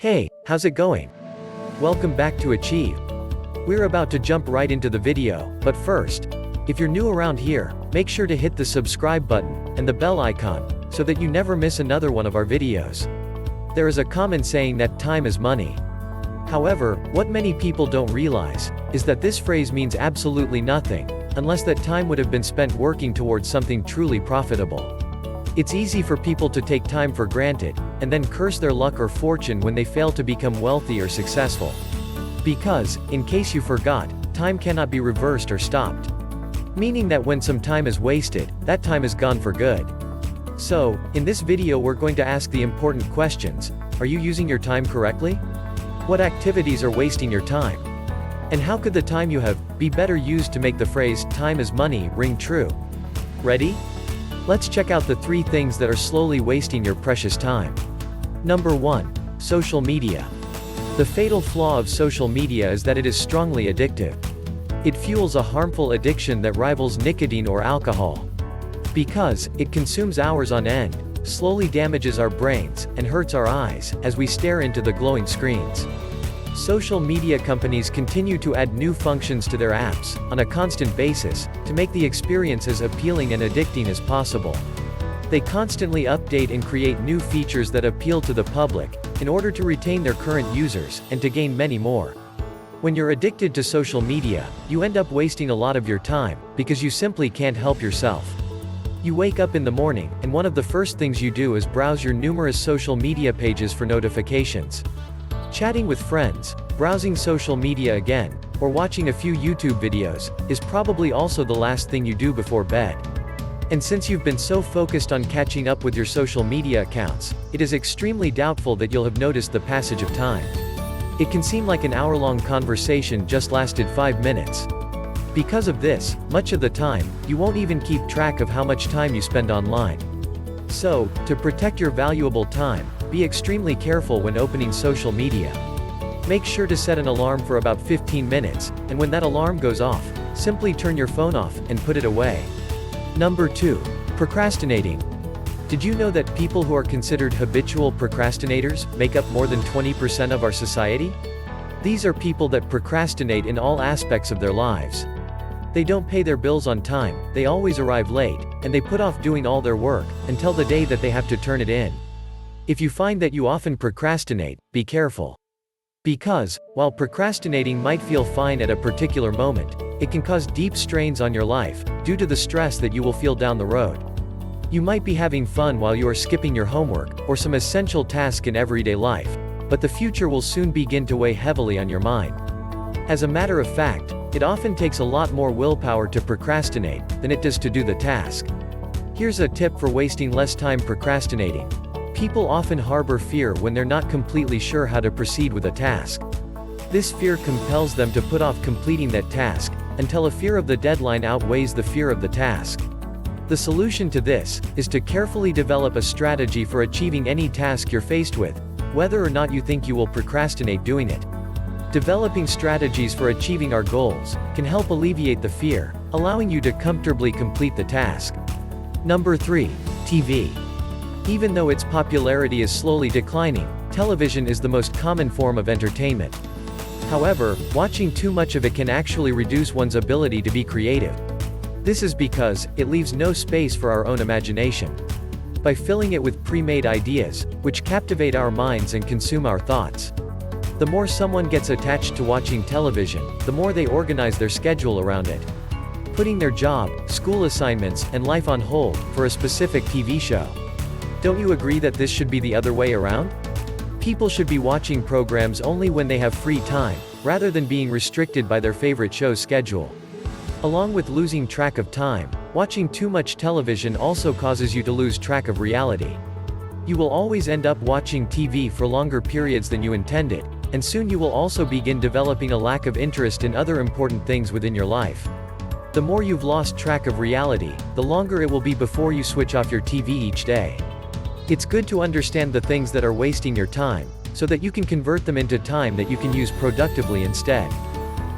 Hey, how's it going? Welcome back to Achieve. We're about to jump right into the video, but first, if you're new around here, make sure to hit the subscribe button and the bell icon so that you never miss another one of our videos. There is a common saying that time is money. However, what many people don't realize is that this phrase means absolutely nothing unless that time would have been spent working towards something truly profitable. It's easy for people to take time for granted, and then curse their luck or fortune when they fail to become wealthy or successful. Because, in case you forgot, time cannot be reversed or stopped. Meaning that when some time is wasted, that time is gone for good. So, in this video we're going to ask the important questions. Are you using your time correctly? What activities are wasting your time? And how could the time you have be better used to make the phrase, "time is money," ring true? Ready? Let's check out the 3 things that are slowly wasting your precious time. Number 1. Social media. The fatal flaw of social media is that it is strongly addictive. It fuels a harmful addiction that rivals nicotine or alcohol. Because it consumes hours on end, slowly damages our brains, and hurts our eyes as we stare into the glowing screens. Social media companies continue to add new functions to their apps, on a constant basis, to make the experience as appealing and addicting as possible. They constantly update and create new features that appeal to the public, in order to retain their current users, and to gain many more. When you're addicted to social media, you end up wasting a lot of your time, because you simply can't help yourself. You wake up in the morning, and one of the first things you do is browse your numerous social media pages for notifications. Chatting with friends, browsing social media again, or watching a few YouTube videos, is probably also the last thing you do before bed. And since you've been so focused on catching up with your social media accounts, it is extremely doubtful that you'll have noticed the passage of time. It can seem like an hour-long conversation just lasted 5 minutes. Because of this, much of the time, you won't even keep track of how much time you spend online. So, to protect your valuable time, be extremely careful when opening social media. Make sure to set an alarm for about 15 minutes, and when that alarm goes off, simply turn your phone off and put it away. Number 2. Procrastinating. Did you know that people who are considered habitual procrastinators make up more than 20% of our society? These are people that procrastinate in all aspects of their lives. They don't pay their bills on time, they always arrive late, and they put off doing all their work until the day that they have to turn it in. If you find that you often procrastinate, be careful. Because, while procrastinating might feel fine at a particular moment, it can cause deep strains on your life, due to the stress that you will feel down the road. You might be having fun while you are skipping your homework, or some essential task in everyday life, but the future will soon begin to weigh heavily on your mind. As a matter of fact, it often takes a lot more willpower to procrastinate than it does to do the task. Here's a tip for wasting less time procrastinating. People often harbor fear when they're not completely sure how to proceed with a task. This fear compels them to put off completing that task, until a fear of the deadline outweighs the fear of the task. The solution to this is to carefully develop a strategy for achieving any task you're faced with, whether or not you think you will procrastinate doing it. Developing strategies for achieving our goals can help alleviate the fear, allowing you to comfortably complete the task. Number 3. TV. Even though its popularity is slowly declining, television is the most common form of entertainment. However, watching too much of it can actually reduce one's ability to be creative. This is because it leaves no space for our own imagination. By filling it with pre-made ideas, which captivate our minds and consume our thoughts. The more someone gets attached to watching television, the more they organize their schedule around it. Putting their job, school assignments, and life on hold for a specific TV show. Don't you agree that this should be the other way around? People should be watching programs only when they have free time, rather than being restricted by their favorite show's schedule. Along with losing track of time, watching too much television also causes you to lose track of reality. You will always end up watching TV for longer periods than you intended, and soon you will also begin developing a lack of interest in other important things within your life. The more you've lost track of reality, the longer it will be before you switch off your TV each day. It's good to understand the things that are wasting your time, so that you can convert them into time that you can use productively instead.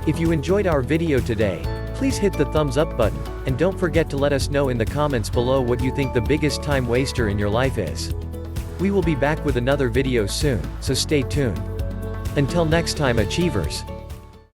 If you enjoyed our video today, please hit the thumbs up button, and don't forget to let us know in the comments below what you think the biggest time waster in your life is. We will be back with another video soon, so stay tuned. Until next time, Achievers.